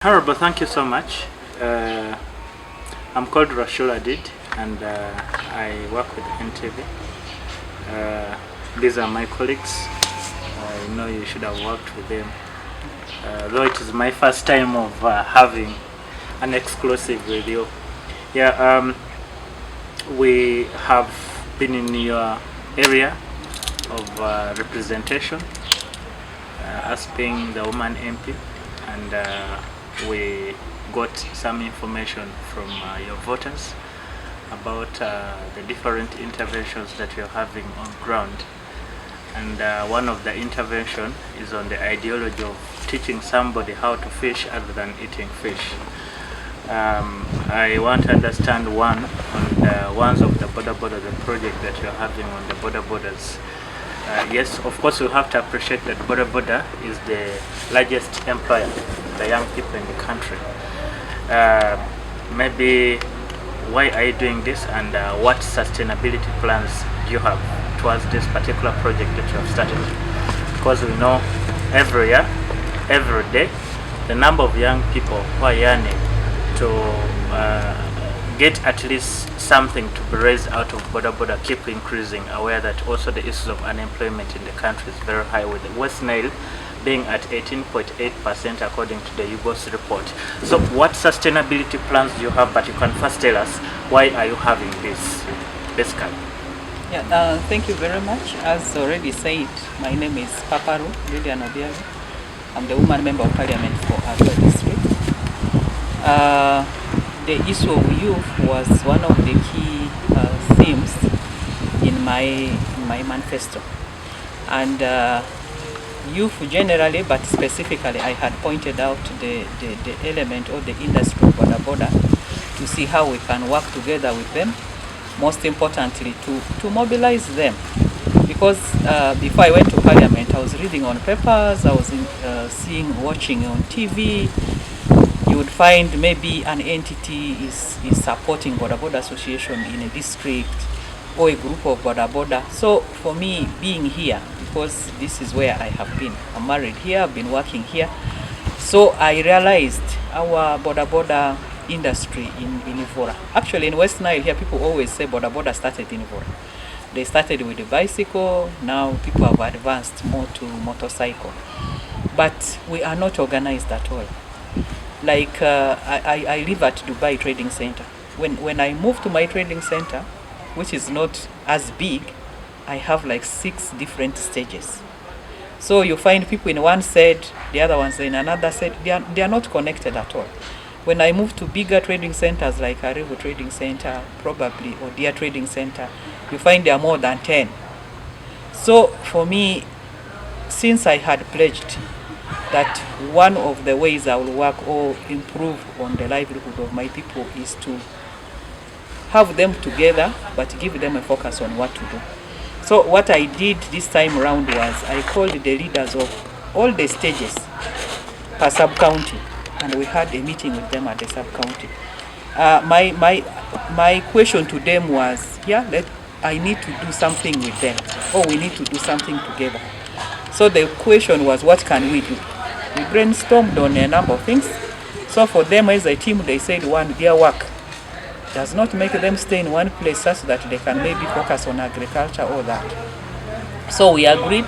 Horrible, thank you so much. I'm called Rashul Adid and I work with NTV. These are my colleagues. I know you should have worked with them. Though it is my first time of having an exclusive with you. Yeah, we have been in your area of representation as being the woman MP, and we got some information from your voters about the different interventions that you're having on ground. And one of the intervention is on the ideology of teaching somebody how to fish other than eating fish. I want to understand one on the ones of the Boda'S, the project that you're having on the Boda'S. Yes, of course, we have to appreciate that Boda'S is the largest employer of the young people in the country. Maybe why are you doing this, and what sustainability plans do you have towards this particular project that you have started? Because we know every year, every day, the number of young people who are yearning to get at least something to be raised out of Boda'S keep increasing, aware that also the issues of unemployment in the country is very high, with West Nile being at 18.8% according to the UGOS report. So what sustainability plans do you have? But you can first tell us, why are you having this basically? Yeah, thank you very much. As already said, my name is Paparu. I'm the woman member of parliament for Arua district. The issue of youth was one of the key themes in my manifesto, and youth generally, but specifically I had pointed out the element or the industry of Boda'S to see how we can work together with them, most importantly to mobilize them. Because before I went to parliament, I was reading on papers, I was watching on TV. You would find maybe an entity is supporting Boda'S association in a district or a group of Boda'S. So for me, being here, because this is where I have been, I'm married here, I've been working here, so I realized our Boda'S industry in Ivora. Actually in West Nile here, people always say Boda'S started in Ivora. They started with a bicycle, now people have advanced more to motorcycle. But we are not organized at all. Like I live at Dubai Trading Center. When I moved to my trading center, which is not as big, I have like 6 different stages. So you find people in one set, the other ones in another set. They are not connected at all. When I moved to bigger trading centers like Arua Trading Center, probably, or Dia Trading Center, you find there are more than 10. So for me, since I had pledged that one of the ways I will work or improve on the livelihood of my people is to have them together, but give them a focus on what to do. So what I did this time around was I called the leaders of all the stages per sub-county, and we had a meeting with them at the sub-county. My question to them was, I need to do something with them, or we need to do something together. So the question was, what can we do? We brainstormed on a number of things. So for them as a team, they said, one, their work does not make them stay in one place such that they can maybe focus on agriculture or that. So we agreed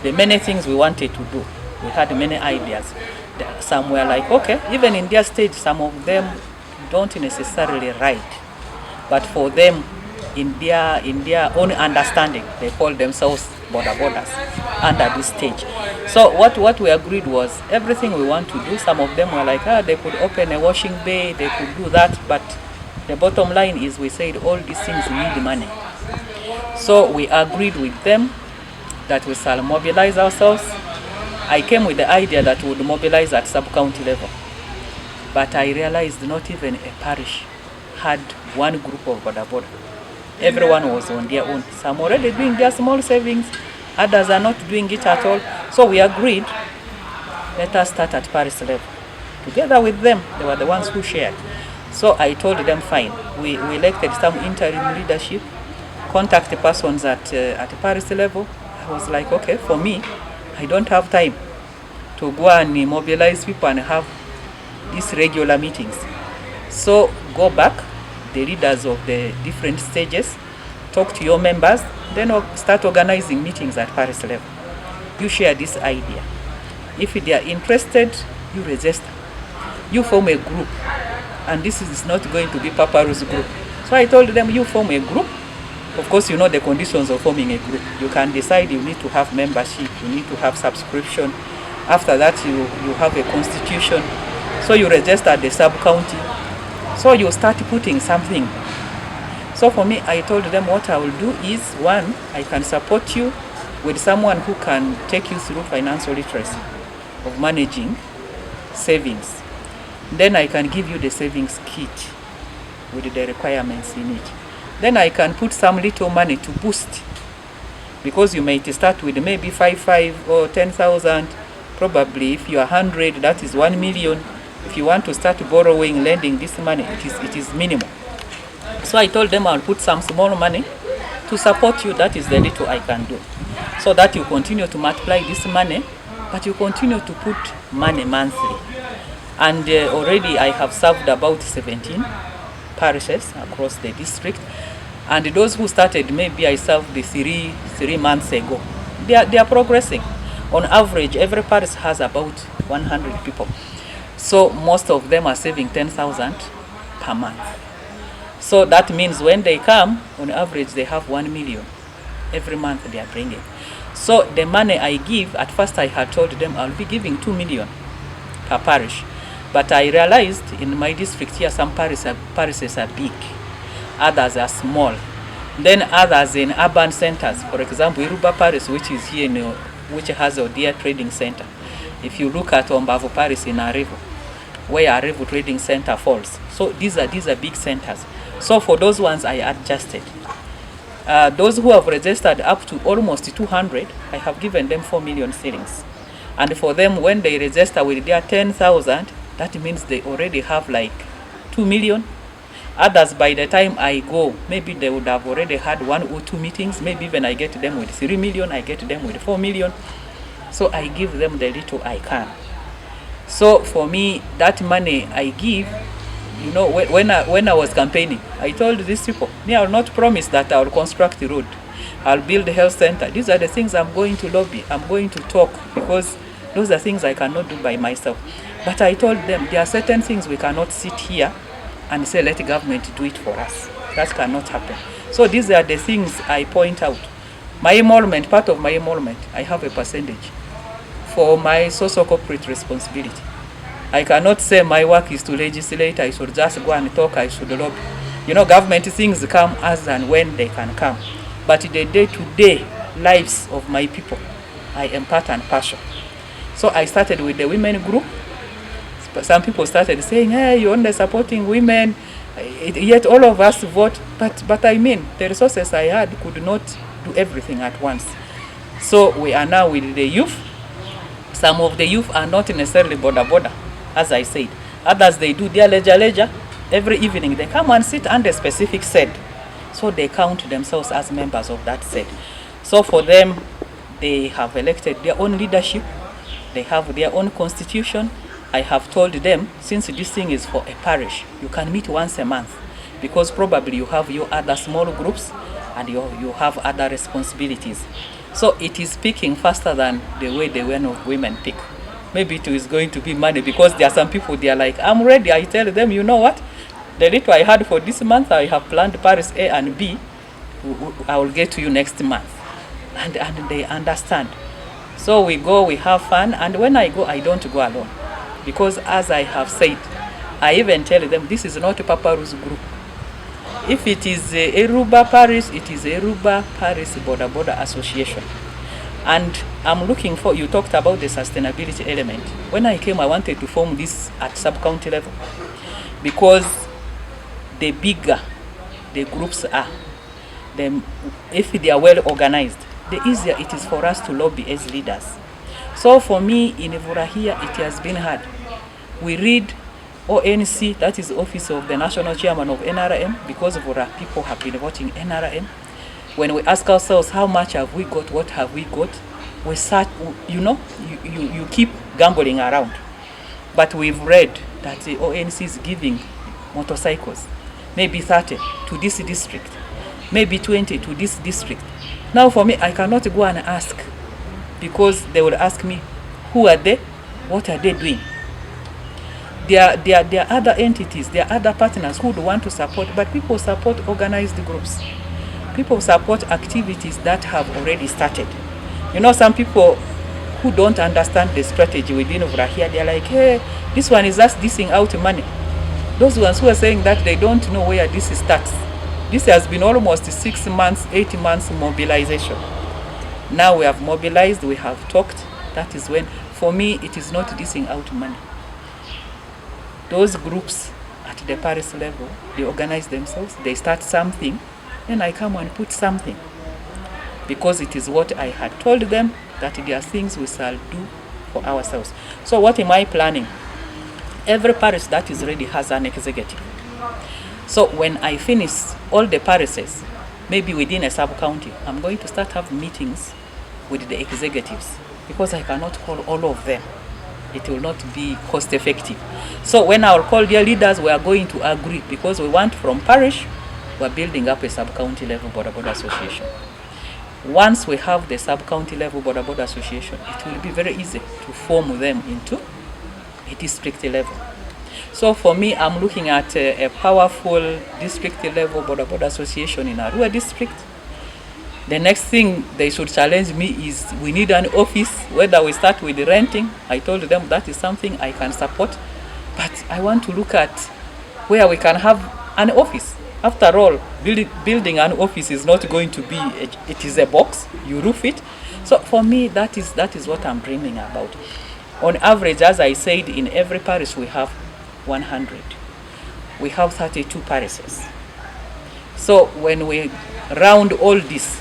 the many things we wanted to do. We had many ideas. Some were like, okay, even in their stage, some of them don't necessarily write. But for them, in their own understanding, they call themselves Boda'S under this stage. So what we agreed was everything we want to do. Some of them were like, they could open a washing bay, they could do that, but the bottom line is we said all these things need money. So we agreed with them that we shall mobilize ourselves. I came with the idea that we would mobilize at sub-county level. But I realized not even a parish had one group of Boda'S. Everyone was on their own. Some already doing their small savings, others are not doing it at all. So we agreed, let us start at parish level. Together with them, they were the ones who shared. So I told them, fine, we elected some interim leadership, contact the persons at the parish level. I was like, okay, for me, I don't have time to go and mobilize people and have these regular meetings. So go back, the leaders of the different stages, talk to your members, then start organizing meetings at parish level. You share this idea. If they are interested, you register. You form a group. And this is not going to be Paparu's group. So I told them, you form a group. Of course, you know the conditions of forming a group. You can decide you need to have membership, you need to have subscription. After that, you have a constitution. So you register at the sub-county. So you start putting something. So for me, I told them what I will do is, one, I can support you with someone who can take you through financial literacy of managing savings. Then I can give you the savings kit with the requirements in it. Then I can put some little money to boost, because you might start with maybe 5 or 10,000. Probably if you are 100, that is 1 million. If you want to start borrowing, lending this money, it is minimal. So I told them I'll put some small money to support you. That is the little I can do. So that you continue to multiply this money, but you continue to put money monthly. And already I have served about 17 parishes across the district. And those who started, maybe I served the three months ago. They are progressing. On average, every parish has about 100 people. So most of them are saving 10,000 per month. So that means when they come, on average, they have 1 million every month they are bringing. So the money I give, at first I had told them I'll be giving 2 million per parish. But I realized in my district here, some parishes are big, others are small. Then others in urban centers, for example, Iruba Parish, which is here, which has a deer trading center. If you look at Ombavo Parish in Arevo, where Arevo Trading Center falls. So these are big centers. So for those ones I adjusted. Those who have registered up to almost 200, I have given them 4 million shillings. And for them, when they register with their 10,000, that means they already have like 2 million. Others, by the time I go, maybe they would have already had 1 or 2 meetings. Maybe even I get them with 3 million, I get them with 4 million. So I give them the little I can. So for me, that money I give, when I was campaigning, I told these people, I will not promise that I will construct the road. I'll build a health center. These are the things I'm going to lobby. I'm going to talk, because those are things I cannot do by myself. But I told them there are certain things we cannot sit here and say, let the government do it for us. That cannot happen. So these are the things I point out. My emolument, part of my emolument, I have a percentage for my socio-corporate responsibility. I cannot say my work is to legislate, I should just go and talk, I should lobby. Government things come as and when they can come. But the day-to-day lives of my people, I am part and parcel. So I started with the women group. Some people started saying, hey, you're only supporting women, yet all of us vote. But I mean, the resources I had could not do everything at once. So we are now with the youth. Some of the youth are not necessarily border, as I said. Others, they do their ledger. Every evening they come and sit under a specific set. So they count themselves as members of that set. So for them, they have elected their own leadership. They have their own constitution. I have told them, since this thing is for a parish, you can meet once a month, because probably you have your other small groups and you have other responsibilities. So it is picking faster than the way the women pick. Maybe it is going to be money, because there are some people, they are like, I'm ready. I tell them, you know what? The little I had for this month, I have planned Paris A and B. I will get to you next month. And they understand. So we go, we have fun. And when I go, I don't go alone. Because as I have said, I even tell them, this is not Paparu's group. If it is Eruba Paris, it is Eruba Paris Boda Association. And I'm looking for, you talked about the sustainability element. When I came, I wanted to form this at sub-county level, because the bigger the groups are, if they are well organized, the easier it is for us to lobby as leaders. So for me, in Evora here, it has been hard. We read ONC, that is Office of the National Chairman of NRM, because Evora people have been voting NRM. When we ask ourselves, how much have we got, what have we got, we start, you keep gambling around. But we've read that the ONC is giving motorcycles, maybe 30 to this district, maybe 20 to this district. Now for me, I cannot go and ask, because they will ask me, who are they? What are they doing? There are other entities, there are other partners who would want to support, but people support organized groups. People support activities that have already started. You know, some people who don't understand the strategy within Vrahia, they're like, hey, this one is just dishing out money. Those ones who are saying that they don't know where this starts. This has been almost 6 months, 8 months mobilization. Now we have mobilized, we have talked. That is when, for me, it is not dishing out money. Those groups at the Paris level, they organize themselves, they start something, then I come and put something. Because it is what I had told them, that there are things we shall do for ourselves. So what am I planning? Every parish that is ready has an executive. So when I finish all the parishes, maybe within a sub-county, I'm going to start having meetings with the executives, because I cannot call all of them. It will not be cost effective. So when I will call their leaders, we are going to agree, because we want from parish, we're building up a sub-county level Boda'S association. Once we have the sub-county level Boda'S association, it will be very easy to form them into a district level. So for me, I'm looking at a powerful district level Boda'S association in Arua district. The next thing they should challenge me is we need an office, whether we start with renting. I told them that is something I can support, but I want to look at where we can have an office. After all, building an office is not going to be, it is a box, you roof it. So for me, that is what I'm dreaming about. On average, as I said, in every parish we have 100. We have 32 parishes. So when we round all this,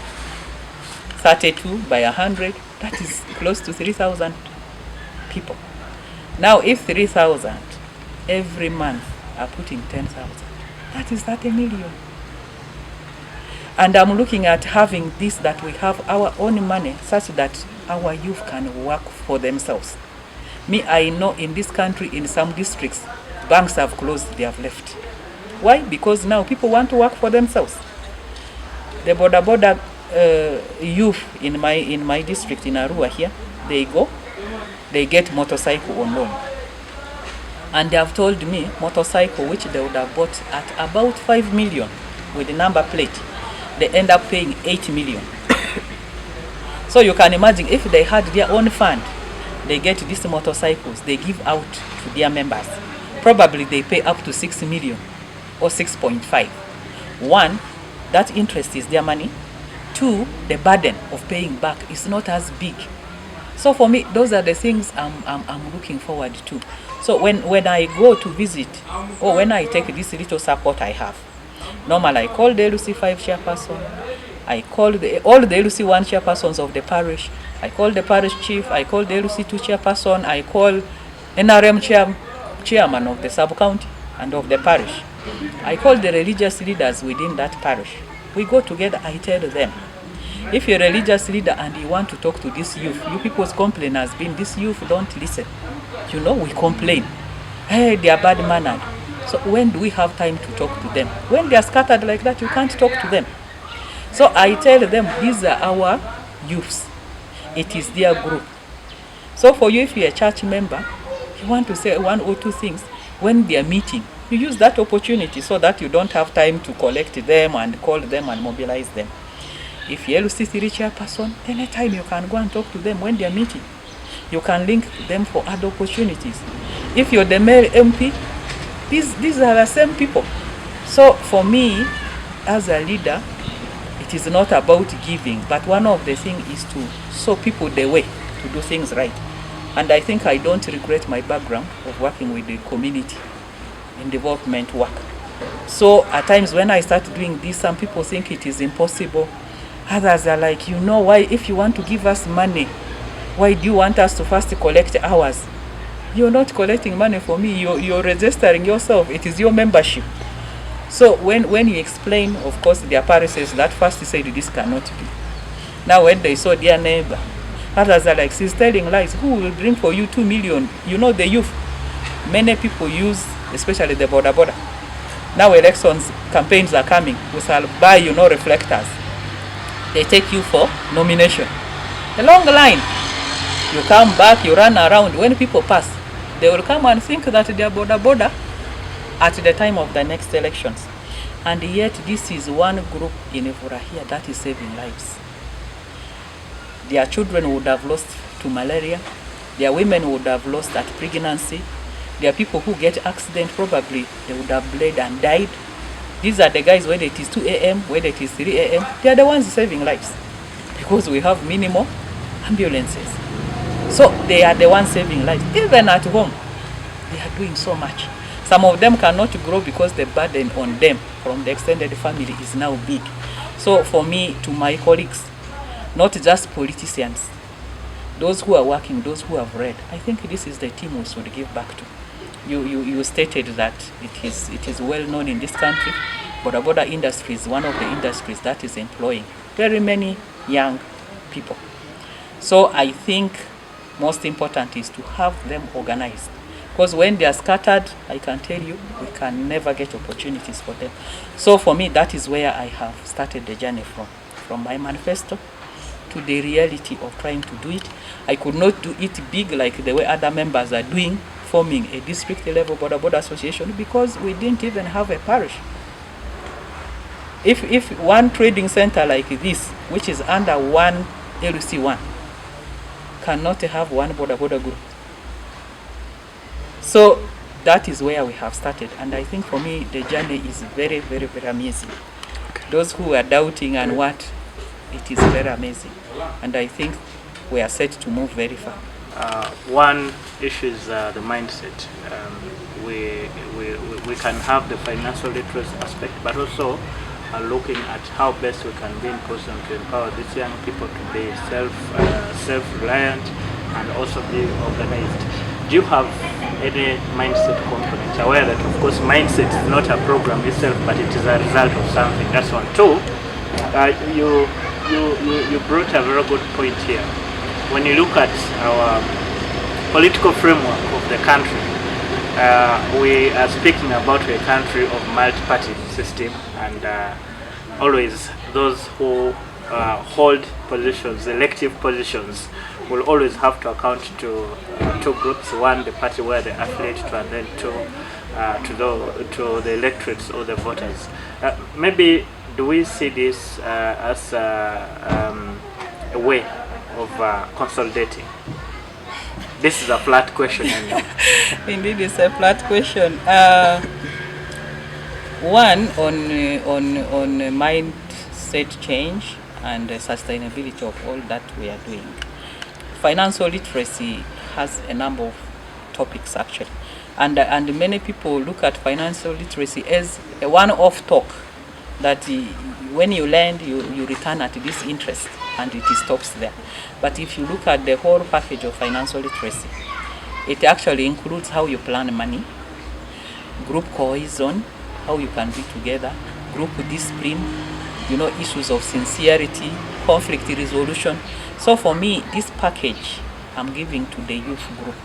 32 by 100, that is close to 3,000 people. Now if 3,000 every month are putting 10,000, that is 30 million. And I'm looking at having this, that we have our own money, such that our youth can work for themselves. Me, I know in this country, in some districts, banks have closed, they have left. Why? Because now people want to work for themselves. The Boda'S youth in my district in Arua here, they get motorcycle on loan. And they have told me motorcycle which they would have bought at about 5 million with the number plate, they end up paying 8 million. So you can imagine, if they had their own fund, they get these motorcycles, they give out to their members. Probably they pay up to 6 million or 6.5. One, that interest is their money. Two, the burden of paying back is not as big. So for me, those are the things I'm looking forward to. So when I go to visit, or when I take this little support I have, normally I call the LC 5 chairperson, I call all the LC 1 chairpersons of the parish, I call the parish chief, I call the LC 2 chairperson, I call NRM chairman of the sub-county and of the parish. I call the religious leaders within that parish. We go together, I tell them, if you're a religious leader and you want to talk to this youth, you people's complaint has been, this youth don't listen. You know, we complain. Hey, they are bad-mannered. So when do we have time to talk to them? When they are scattered like that, you can't talk to them. So I tell them, these are our youths. It is their group. So for you, if you're a church member, you want to say 1 or 2 things, when they are meeting, you use that opportunity so that you don't have time to collect them and call them and mobilize them. If you're a LC3 chairperson, anytime you can go and talk to them when they're meeting. You can link them for other opportunities. If you're the mayor MP, these are the same people. So for me, as a leader, it is not about giving, but one of the things is to show people the way to do things right. And I think I don't regret my background of working with the community in development work. So at times when I start doing this, some people think it is impossible. Others are like, you know, why, if you want to give us money, why do you want us to first collect ours? You're not collecting money for me, you're registering yourself, it is your membership. So when you explain, of course, their parishes that first said this cannot be. Now when they saw their neighbor, others are like, she's telling lies, who will bring for you 2 million? You know, the youth, many people use, especially the Boda. Now elections, campaigns are coming. We shall buy, reflectors. They take you for nomination. A long line. You come back, you run around. When people pass, they will come and think that they are Boda at the time of the next elections. And yet this is one group in Evurahia that is saving lives. Their children would have lost to malaria. Their women would have lost at pregnancy. There are people who get accident, probably they would have bled and died. These are the guys, whether it is 2 a.m., whether it is 3 a.m., they are the ones saving lives because we have minimal ambulances. So they are the ones saving lives. Even at home, they are doing so much. Some of them cannot grow because the burden on them from the extended family is now big. So for me, to my colleagues, not just politicians, those who are working, those who have read, I think this is the team we should give back to. You stated that it is well known in this country. Boda industry is one of the industries that is employing very many young people. So I think most important is to have them organized. Because when they are scattered, I can tell you, we can never get opportunities for them. So for me, that is where I have started the journey from my manifesto to the reality of trying to do it. I could not do it big like the way other members are doing, forming a district level Boda association, because we didn't even have a parish. If one trading center like this, which is under one LC1, cannot have one Boda group. So that is where we have started, and I think for me the journey is very, very, very amazing. Those who are doubting and what, it is very amazing, and I think we are set to move very far. One issue is the mindset. We can have the financial literacy aspect, but also looking at how best we can be in position to empower these young people to be self-reliant and also be organized. Do you have any mindset component? Aware that of course mindset is not a program itself, but it is a result of something. That's one. Two, you brought a very good point here. When you look at our political framework of the country, we are speaking about a country of multi-party system, and always those who hold positions, elective positions, will always have to account to two groups: one, the party where they affiliate to, and then to the electorates or the voters. Maybe do we see this as a way of consolidating? This is a flat question. Indeed, it's a flat question. One on mindset change and the sustainability of all that we are doing. Financial literacy has a number of topics actually, and many people look at financial literacy as a one-off talk that when you learn, you return at this interest and it stops there. But if you look at the whole package of financial literacy, it actually includes how you plan money, group cohesion, how you can be together, group discipline, issues of sincerity, conflict resolution. So for me, this package I'm giving to the youth group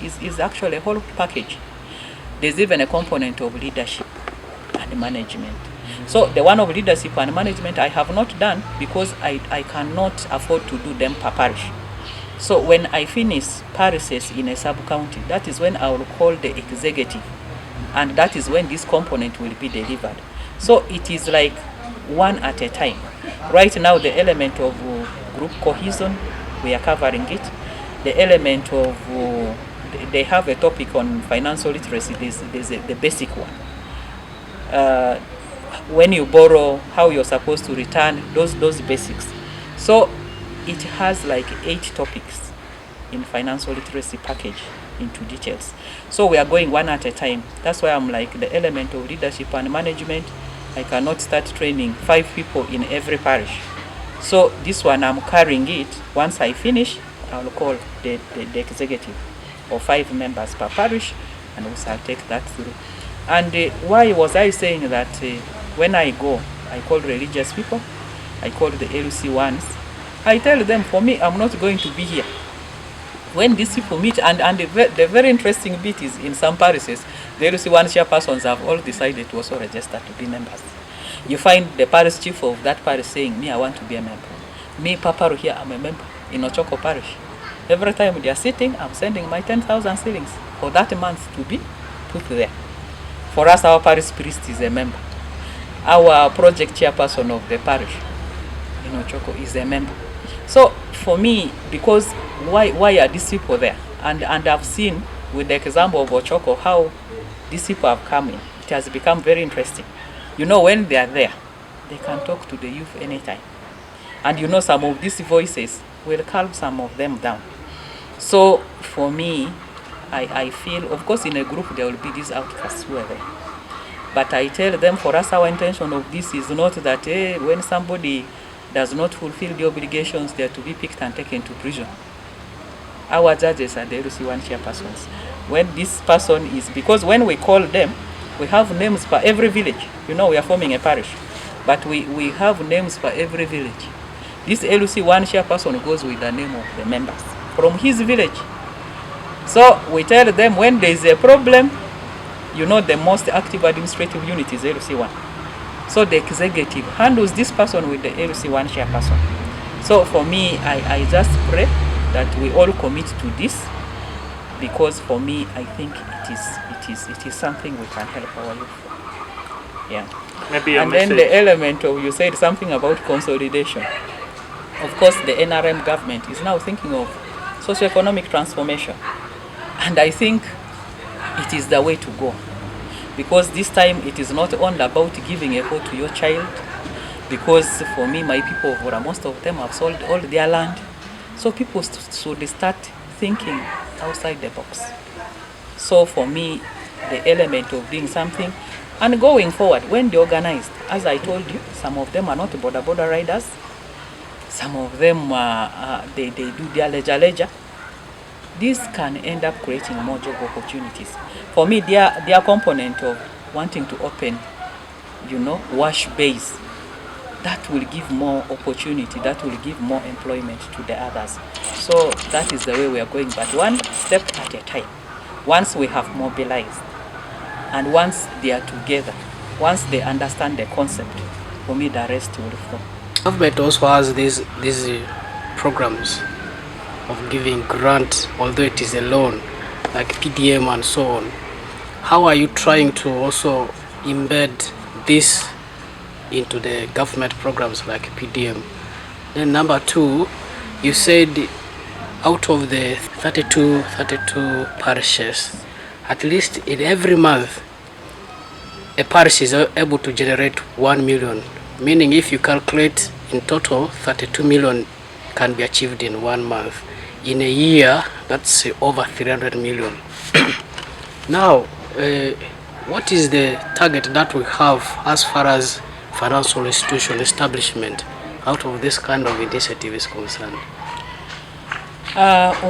is actually a whole package. There's even a component of leadership and management. So the one of leadership and management I have not done because I cannot afford to do them per parish. So when I finish parishes in a sub-county, that is when I will call the executive, and that is when this component will be delivered. So it is like one at a time. Right now the element of group cohesion, we are covering it. The element of, they have a topic on financial literacy, there's the basic one. When you borrow, how you're supposed to return, those basics. So it has like 8 topics in financial literacy package into details. So we are going one at a time. That's why I'm like the element of leadership and management. I cannot start training 5 people in every parish. So this one I'm carrying it. Once I finish, I'll call the executive of 5 members per parish, and we shall take that through. And why was I saying that when I go, I call religious people, I call the LC ones, I tell them, for me, I'm not going to be here when these people meet, and the very interesting bit is in some parishes, the LC1 chairpersons have all decided to also register to be members. You find the parish chief of that parish saying, me, I want to be a member. Me, Paparu here, I'm a member in Ochoko Parish. Every time they are sitting, I'm sending my 10,000 shillings for that month to be put there. For us, our parish priest is a member. Our project chairperson of the parish in Ochoko is a member. So for me, because why are these people there? And I've seen with the example of Ochoko how these people have come in. It has become very interesting. You know, when they are there, they can talk to the youth anytime. And you know, some of these voices will calm some of them down. So for me, I feel, of course, in a group there will be these outcasts who are there. But I tell them, for us, our intention of this is not that when somebody does not fulfill the obligations, they are to be picked and taken to prison. Our judges are the LC1 chairpersons. When this person is, because when we call them, we have names for every village. You know, we are forming a parish, but we have names for every village. This LC1 chairperson goes with the name of the members from his village. So we tell them when there is a problem, you know, the most active administrative unit is LC1. So the executive handles this person with the LC1 chairperson. So for me, I just pray that we all commit to this, because for me, I think it is something we can help our youth. Yeah. Maybe and then the element of, you said something about consolidation. Of course, the NRM government is now thinking of socio-economic transformation. And I think it is the way to go. Because this time it is not only about giving a vote to your child. Because for me, my people of Ora, most of them have sold all their land. So people should start thinking outside the box. So for me, the element of doing something and going forward, when they organized, as I told you, some of them are not border riders. Some of them, they do their ledger. This can end up creating more job opportunities. For me, they are component of wanting to open, you know, wash bays. That will give more opportunity, that will give more employment to the others. So that is the way we are going, but one step at a time. Once we have mobilized, and once they are together, once they understand the concept, for me the rest will follow. Government also has these programs of giving grant, although it is a loan, like PDM and so on. How are you trying to also embed this into the government programs like PDM? Then number two, you said out of the 32 parishes, at least in every month, a parish is able to generate 1 million. Meaning if you calculate in total, 32 million can be achieved in 1 month. In a year, that's over 300 million. Now, what is the target that we have as far as financial institution establishment out of this kind of initiative is concerned?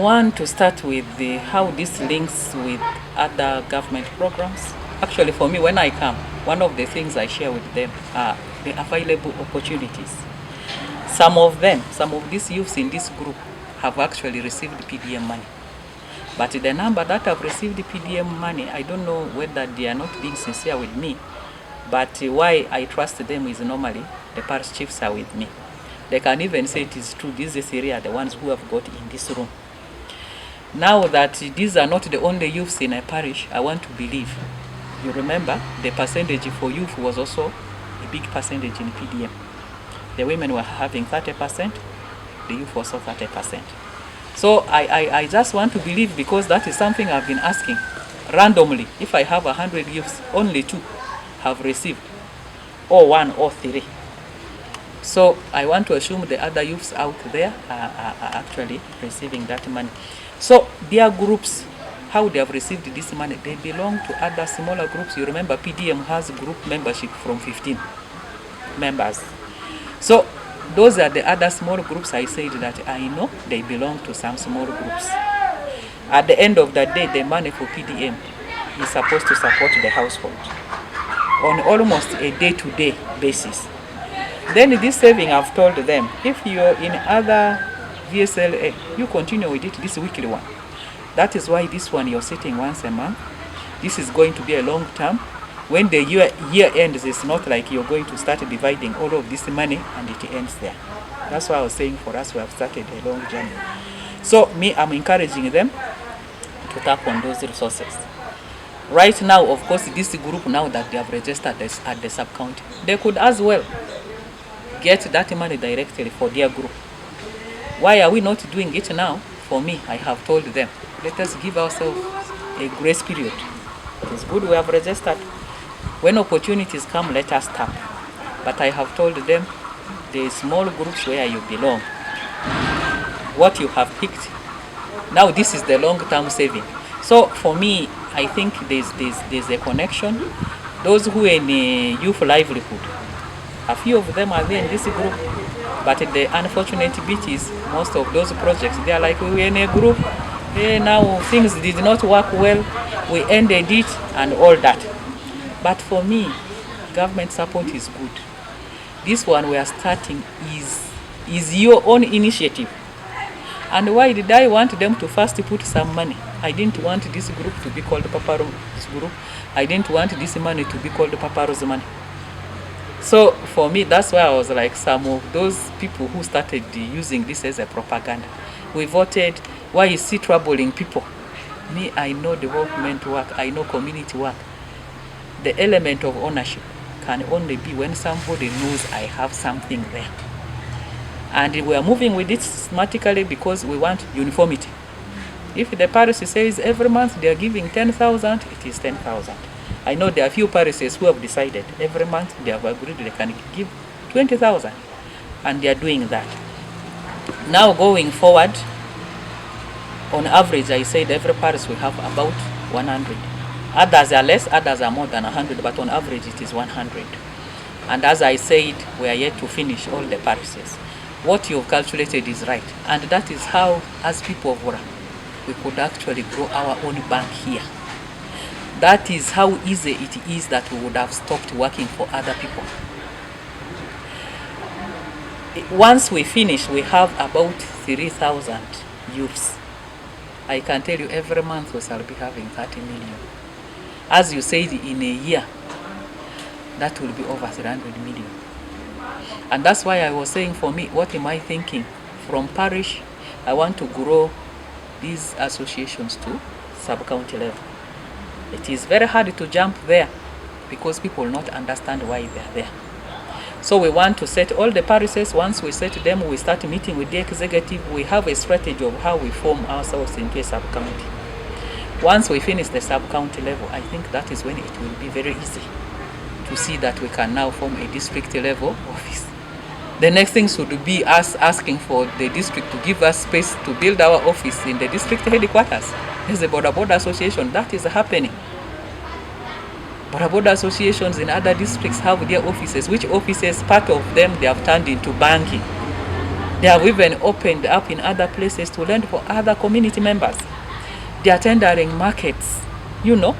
One, to start with how this links with other government programs. Actually, for me, when I come, one of the things I share with them are the available opportunities. Some of these youths in this group have actually received PDM money. But the number that have received the PDM money, I don't know whether they are not being sincere with me. But why I trust them is normally the parish chiefs are with me. They can even say it is true, these three are the ones who have got in this room. Now that these are not the only youths in a parish, I want to believe. You remember, the percentage for youth was also a big percentage in PDM. The women were having 30%, the youth also 30%. So I just want to believe, because that is something I've been asking randomly. If I have 100 youths, only 2 have received, or 1 or 3. So I want to assume the other youths out there are actually receiving that money. So their groups, how they have received this money, they belong to other smaller groups. You remember PDM has group membership from 15 members. So those are the other small groups I said that I know they belong to some small groups. At the end of the day, the money for PDM is supposed to support the household on almost a day-to-day basis. Then this saving, I've told them, if you're in other VSLA, you continue with it, this weekly one. That is why this one you're sitting once a month. This is going to be a long term. When the year ends, it's not like you're going to start dividing all of this money and it ends there. That's why I was saying for us, we have started a long journey. So me, I'm encouraging them to tap on those resources. Right now, of course, this group now that they have registered at the sub-county, they could as well get that money directly for their group. Why are we not doing it now? For me, I have told them, let us give ourselves a grace period. It is good we have registered. When opportunities come, let us tap. But I have told them, the small groups where you belong, what you have picked, now this is the long-term saving. So for me, I think there's a connection. Those who are in youth livelihood, a few of them are there in this group, but the unfortunate bit is most of those projects, they are like, we were in a group, now things did not work well, we ended it and all that. But for me, government support is good. This one we are starting is your own initiative. And why did I want them to first put some money? I didn't want this group to be called Paparu's group. I didn't want this money to be called Paparu's money. So for me, that's why I was like, some of those people who started using this as a propaganda. We voted, why is he troubling people? Me, I know development work, I know community work. The element of ownership can only be when somebody knows I have something there. And we are moving with it systematically because we want uniformity. If the parish says every month they are giving 10,000, it is 10,000. I know there are few parishes who have decided every month they have agreed they can give 20,000, and they are doing that. Now going forward, on average, I said every parish will have about 100. Others are less, others are more than 100, but on average it is 100. And as I said, we are yet to finish all the parishes. What you've calculated is right, and that is how, as people of Wura, we could actually grow our own bank here. That is how easy it is that we would have stopped working for other people. Once we finish, we have about 3,000 youths. I can tell you every month we shall be having 30 million. As you said, in a year, that will be over 300 million. And that's why I was saying, for me, what am I thinking? From parish, I want to grow these associations to sub-county level. It is very hard to jump there because people will not understand why they are there. So we want to set all the parishes. Once we set them, we start meeting with the executive. We have a strategy of how we form ourselves into a sub-county. Once we finish the sub-county level, I think that is when it will be very easy to see that we can now form a district level office. The next thing should be us asking for the district to give us space to build our office in the district headquarters. There's a Boda association that is happening. Boda associations in other districts have their offices, which offices, part of them, they have turned into banking. They have even opened up in other places to lend for other community members. They are tendering markets, you know,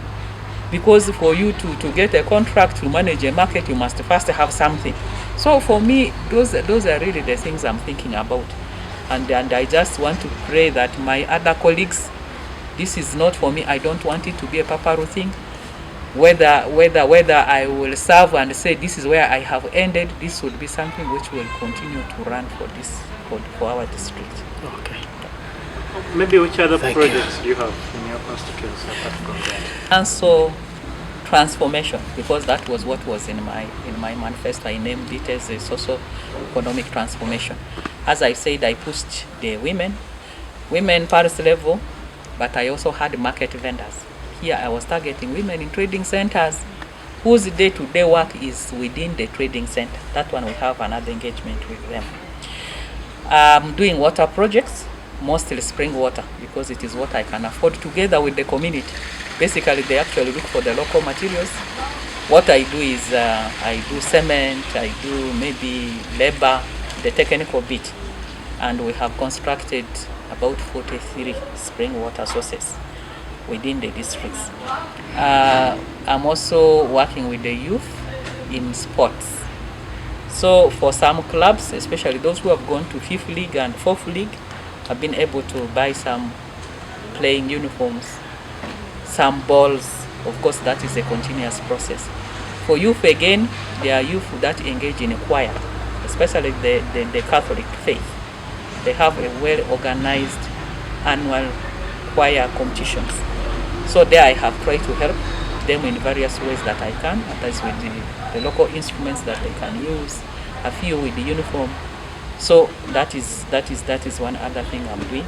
because for you to get a contract to manage a market, you must first have something. So for me, those are really the things I'm thinking about. And I just want to pray that my other colleagues, this is not for me. I don't want it to be a Paparu thing. Whether I will serve and say this is where I have ended, this would be something which will continue to run for our district. Okay. Maybe which other projects do you have in your constituency apart from that? And so transformation, because that was what was in my manifesto. I named it as a socio-economic transformation. As I said, I pushed the women parish level, but I also had market vendors. Here I was targeting women in trading centers whose day-to-day work is within the trading center. That one we have another engagement with them. Doing water projects, mostly spring water, because it is what I can afford together with the community. Basically, they actually look for the local materials. What I do is I do cement, I do maybe labor, the technical bit. And we have constructed about 43 spring water sources within the districts. I'm also working with the youth in sports. So for some clubs, especially those who have gone to 5th League and 4th League, I've been able to buy some playing uniforms, some balls. Of course, that is a continuous process. For youth again, there are youth that engage in a choir, especially the Catholic faith. They have a well-organized annual choir competitions. So there I have tried to help them in various ways that I can, that is with the local instruments that they can use, a few with the uniform. So that is one other thing I'm doing.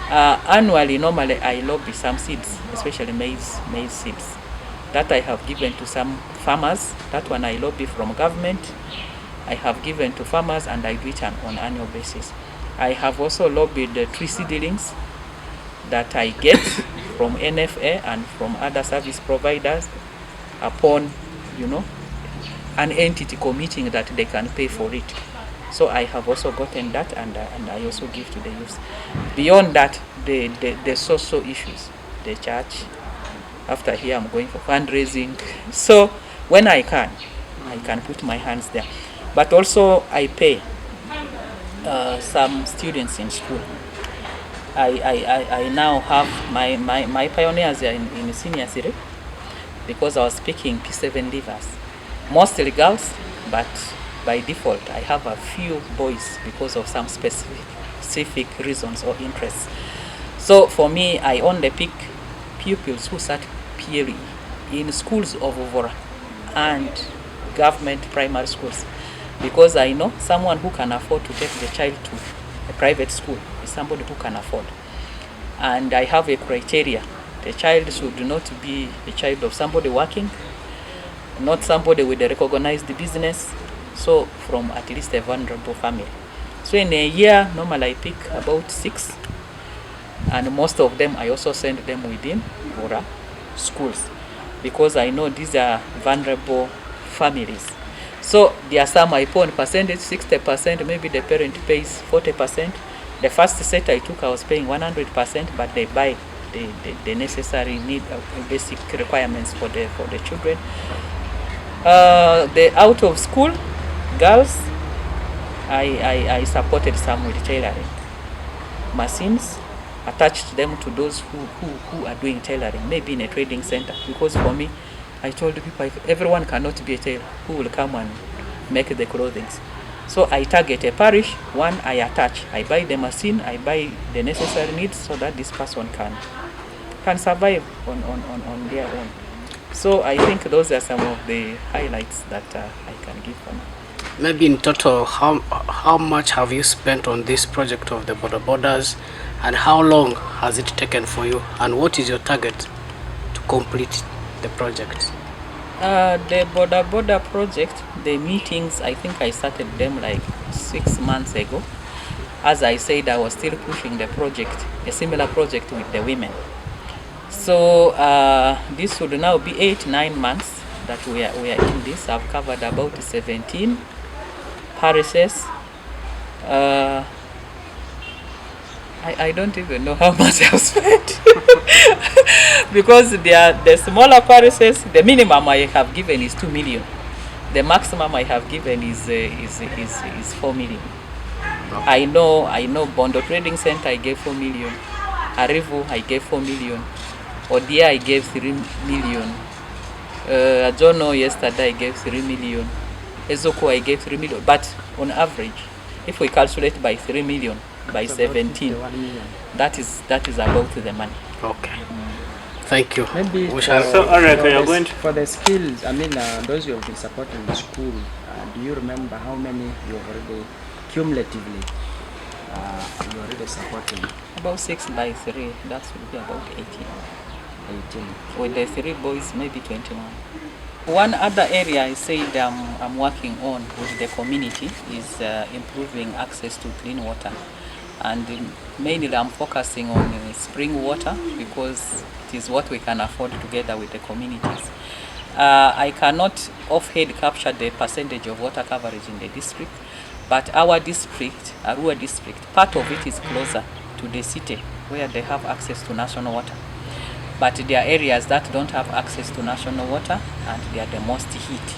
Annually, normally I lobby some seeds, especially maize seeds, that I have given to some farmers. That one I lobby from government. I have given to farmers, and I do it on annual basis. I have also lobbied the tree seedlings that I get from NFA and from other service providers upon, an entity committing that they can pay for it. So I have also gotten that, and I also give to the youth. Beyond that, the social issues, the church. After here, I'm going for fundraising. So when I can put my hands there. But also I pay some students in school. I now have my pioneers are in senior city, because I was speaking P7 leavers, mostly girls, but by default I have a few boys because of some specific reasons or interests. So for me, I only pick pupils who start PLE in schools of Ovora and government primary schools, because I know someone who can afford to take the child to a private school is somebody who can afford. And I have a criteria. The child should not be a child of somebody working, not somebody with a recognized business, so from at least a vulnerable family. So in a year, normally I pick about 6, and most of them I also send them within Ovora schools, because I know these are vulnerable families. So there are some I pay on percentage, 60%, maybe the parent pays 40%. The first set I took, I was paying 100%, but they buy the necessary basic requirements for the children. The out of school girls, I supported some with tailoring machines, attached them to those who are doing tailoring, maybe in a trading center. Because for me, I told people, everyone cannot be a tailor who will come and make the clothing. So I target a parish, one I attach. I buy the machine, I buy the necessary needs so that this person can survive on their own. So I think those are some of the highlights that I can give for now. Maybe in total, how much have you spent on this project of the Boda'S, and how long has it taken for you, and what is your target to complete the project? The Boda project, the meetings, I think I started them like 6 months ago. As I said, I was still pushing the project, a similar project with the women. So this would now be 8-9 months that we are in this. I've covered about 17 parishes. I don't even know how much I've spent because the smaller parishes, the minimum I have given is 2 million. The maximum I have given is 4 million. I know Bondo Trading Center I gave 4 million. Arivu I gave 4 million. Odia I gave 3 million. Ajono yesterday I gave 3 million. Ezoko I gave 3 million. But on average, if we calculate by 3 million by 17, that is about the money. Okay. Thank you. Maybe for the skills, I mean, those you have been supporting the school, do you remember how many you have already cumulatively you already supporting? About 6 by 3, that would be about 18. With the 3 boys, maybe 21. One other area I said I'm working on with the community is improving access to clean water. And mainly I'm focusing on spring water because it is what we can afford together with the communities. I cannot off-head capture the percentage of water coverage in the district, but our district, Arua district, part of it is closer to the city where they have access to national water. But there are areas that don't have access to national water and they are the most heat.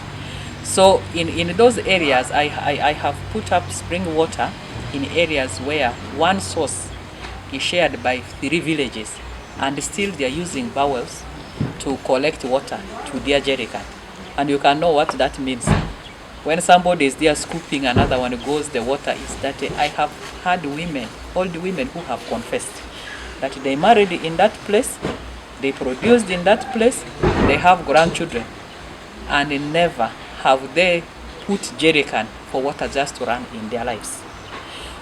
So in those areas, I have put up spring water in areas where one source is shared by 3 villages, and still they are using bowels to collect water to their jerrycan. And you can know what that means. When somebody is there scooping, another one goes the water, is that I have had women, old women who have confessed that they married in that place, they produced in that place, they have grandchildren, and never have they put jerrycan for water just to run in their lives.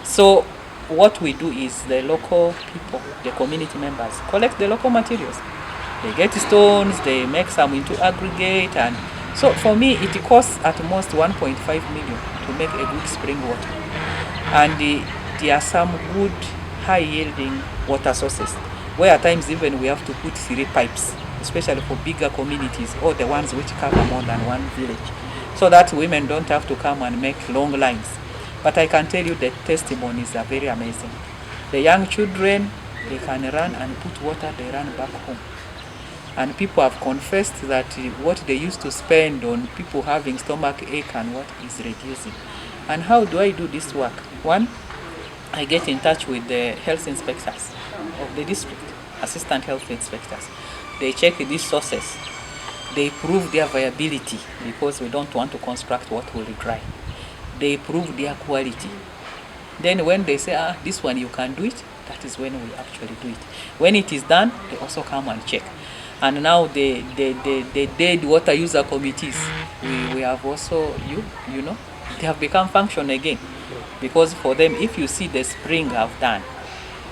So what we do is the local people, the community members, collect the local materials. They get stones, they make some into aggregate, and so for me it costs at most 1.5 million to make a good spring water. And there are some good high yielding water sources where at times even we have to put 3 pipes, especially for bigger communities or the ones which cover more than one village, so that women don't have to come and make long lines. But I can tell you the testimonies are very amazing. The young children, they can run and put water, they run back home. And people have confessed that what they used to spend on people having stomach ache and what is reducing. And how do I do this work? One, I get in touch with the health inspectors of the district, assistant health inspectors. They check these sources. They prove their viability, because we don't want to construct what will dry. They prove their quality. Then when they say, this one you can do it, that is when we actually do it. When it is done, they also come and check. And now the dead water user committees, we have also, you know, they have become function again. Because for them, if you see the spring have done,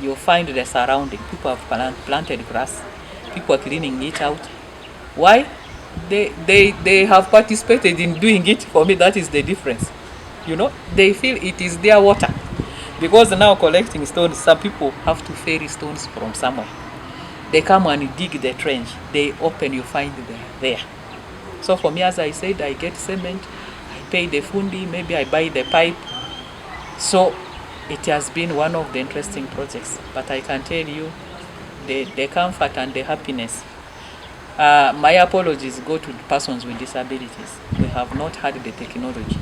you'll find the surrounding. People have planted grass. People are cleaning it out. Why? They have participated in doing it. For me, that is the difference. You know, they feel it is their water. Because now collecting stones, some people have to ferry stones from somewhere. They come and dig the trench. They open, you find them there. So for me, as I said, I get cement, I pay the fundi, maybe I buy the pipe. So it has been one of the interesting projects. But I can tell you, the comfort and the happiness. My apologies go to persons with disabilities. We have not had the technology.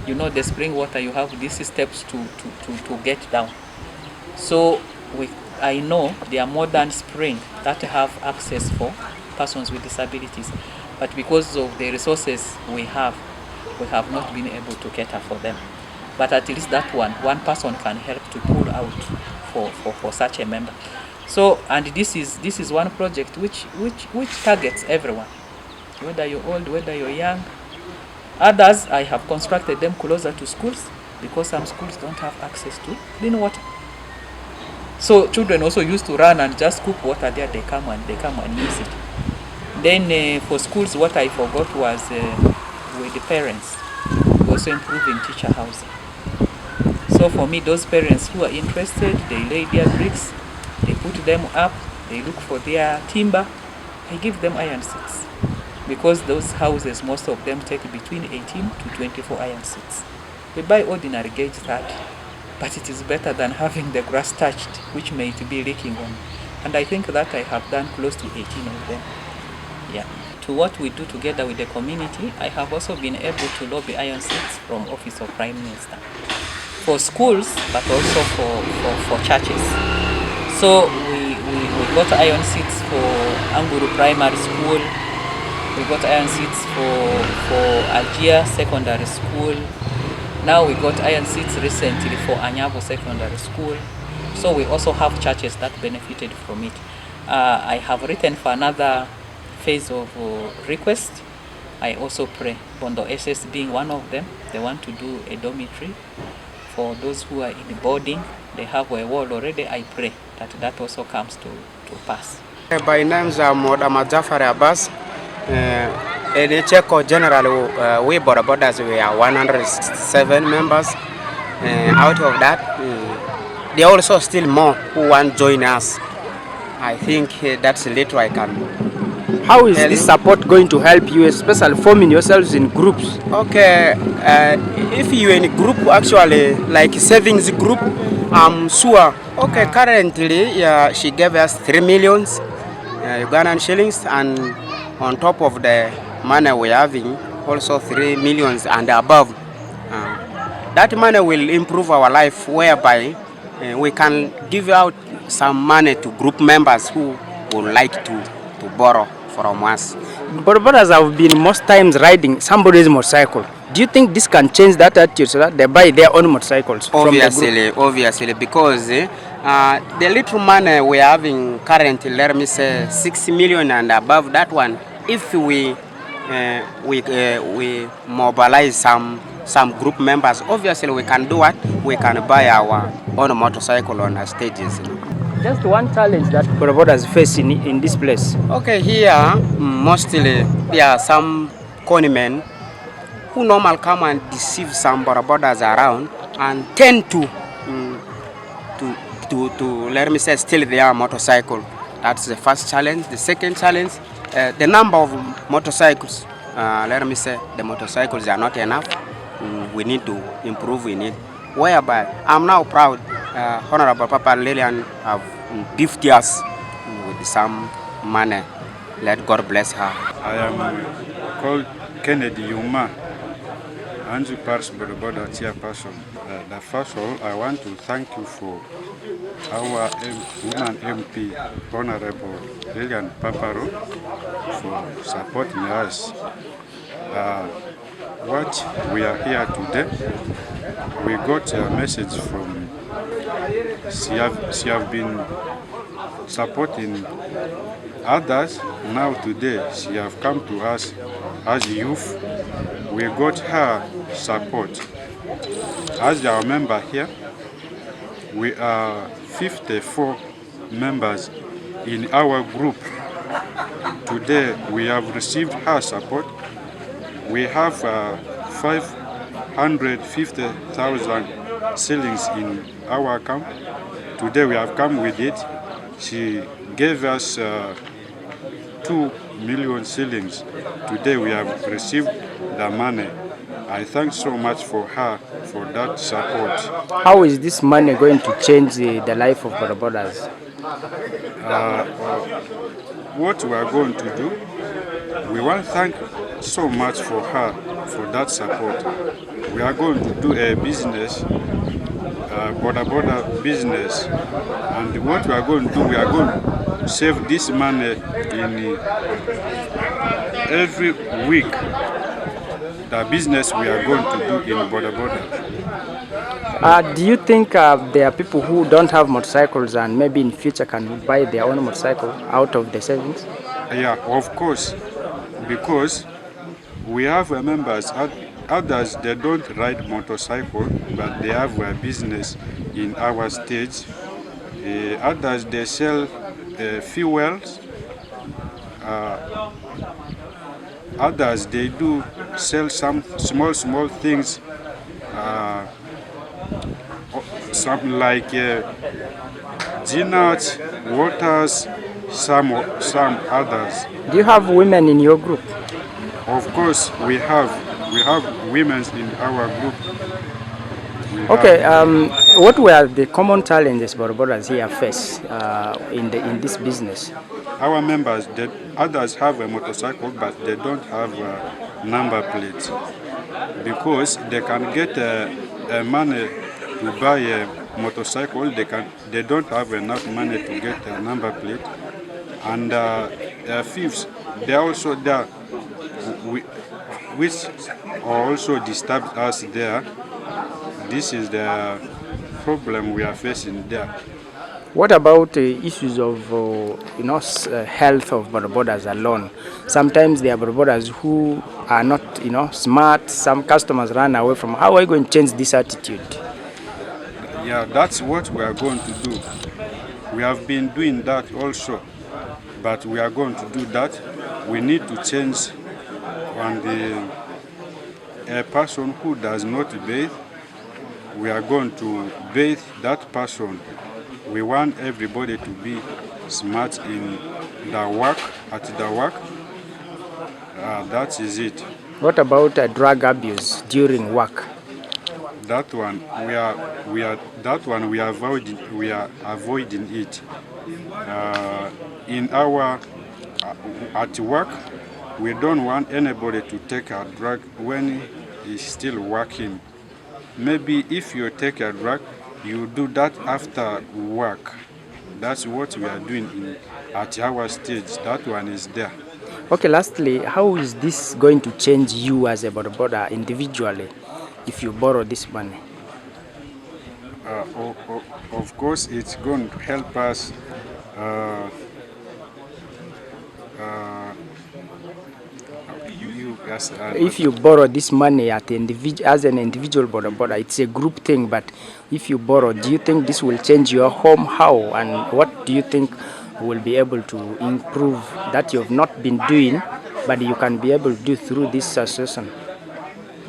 You know, the spring water, you have these steps to get down. So I know there are modern springs that have access for persons with disabilities, but because of the resources we have not been able to cater for them. But at least that one person can help to pull out for such a member. So, and this is one project which targets everyone, whether you're old, whether you're young. Others, I have constructed them closer to schools, because some schools don't have access to clean water. So children also used to run and just scoop water there. They come and use it. Then for schools, what I forgot was with the parents, also improving teacher housing. So for me, those parents who are interested, they lay their bricks, they put them up, they look for their timber, I give them iron seats. Because those houses, most of them take between 18 to 24 iron seats. We buy ordinary gauge 30, but it is better than having the grass touched, which may be leaking on. And I think that I have done close to 18 of them. Yeah. To what we do together with the community, I have also been able to lobby iron seats from Office of Prime Minister. For schools, but also for churches. So we got iron seats for Anguru Primary School. We got iron seats for Algia Secondary School. Now we got iron seats recently for Anyavo Secondary School. So we also have churches that benefited from it. I have written for another phase of request. I also pray, Bondo SS being one of them. They want to do a dormitory for those who are in boarding. They have a wall already. I pray that also comes to pass. By names are Boda'S Abbas. In Checo general, we Boda'S, we are 107 members. Out of that, there are also still more who want to join us. I think that's little I can. How is this support going to help you, especially forming yourselves in groups? Okay, if you in a group, actually, like savings group, I'm sure. Okay, currently, she gave us 3 million Ugandan shillings, and on top of the money we're having, also 3 million and above. That money will improve our life, whereby we can give out some money to group members who would like to borrow from us. Boda'S have been most times riding somebody's motorcycle. Do you think this can change that attitude so that they buy their own motorcycles from the group? Obviously, because the little money we are having currently, let me say 6 million and above that one, if we mobilize some group members, obviously we can do what? We can buy our own motorcycle on our stages. Just one challenge that Boda'S face in this place. Okay, here mostly there are some conmen who normally come and deceive some Boda'S around and tend to let me say steal their motorcycle. That's the first challenge. The second challenge, the number of motorcycles. Let me say the motorcycles are not enough. We need to improve in it. Whereby I'm now proud, Honorable Paparu have gifted us with some money. Let God bless her. I am called Kennedy Yuma, and the Boda'S chairperson. First of all, I want to thank you for our woman MP, Honorable Lilian Paparu, for supporting us. What we are here today, we got a message from she have been supporting others. Now today she have come to us as youth. We got her support. As our member here, we are 54 members in our group. Today we have received her support. We have 550,000 shillings in our account. Today we have come with it. She gave us 2 million shillings. Today we have received the money. I thank so much for her for that support. How is this money going to change the life of Boda'S? What we are going to do, we want to thank so much for her for that support. We are going to do a business, Boda business, and what we are going to do, we are going to save this money in every week. The business we are going to do in Boda. Do you think there are people who don't have motorcycles and maybe in future can buy their own motorcycle out of the savings? Yeah, of course, because we have members, others they don't ride motorcycle, but they have a business in our stage. Others they sell fuels. Others they do sell some small things, something like dinners, waters, some others. Do you have women in your group? Of course, we have women in our group. Okay, what were the common challenges Boda'S here face in this business? Our members, others have a motorcycle, but they don't have a number plate because they can get money to buy a motorcycle. They don't have enough money to get a number plate, and thieves they are also there, which also disturbs us there. This is the problem we are facing there. What about issues of health of Boda'S alone? Sometimes there are Boda'S who are not smart. Some customers run away from. How are you going to change this attitude? Yeah, that's what we are going to do. We have been doing that also, but we are going to do that. We need to change on a person who does not bathe. We are going to bathe that person. We want everybody to be smart in the work, at the work. That is it. What about drug abuse during work? That one we are avoiding it. In our at work, we don't want anybody to take a drug when he's still working. Maybe if you take a drug, you do that after work. That's what we are doing at our stage. That one is there. Okay, lastly, how is this going to change you as a boda individually if you borrow this money? Of course, it's going to help us if you borrow this money at as an individual boda, it's a group thing, but if you borrow, do you think this will change your home? How, and what do you think will be able to improve that you have not been doing, but you can be able to do through this association?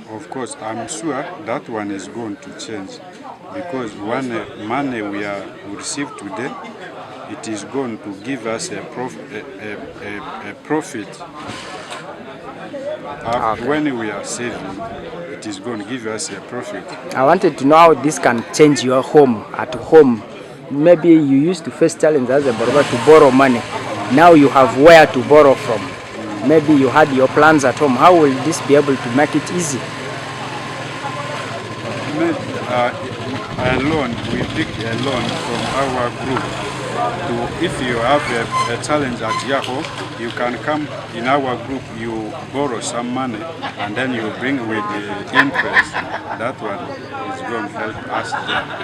Of course, I'm sure that one is going to change, because one money we receive today, it is going to give us a profit. Okay. When we are saving, it is going to give us a profit. I wanted to know how this can change your home. At home, maybe you used to face challenge as a borrower to borrow money. Now you have where to borrow from. Maybe you had your plans at home. How will this be able to make it easy? A loan, we pick a loan from our group. If you have a challenge at your home, you can come in our group, you borrow some money, and then you bring with the interest. That one is going to help us there.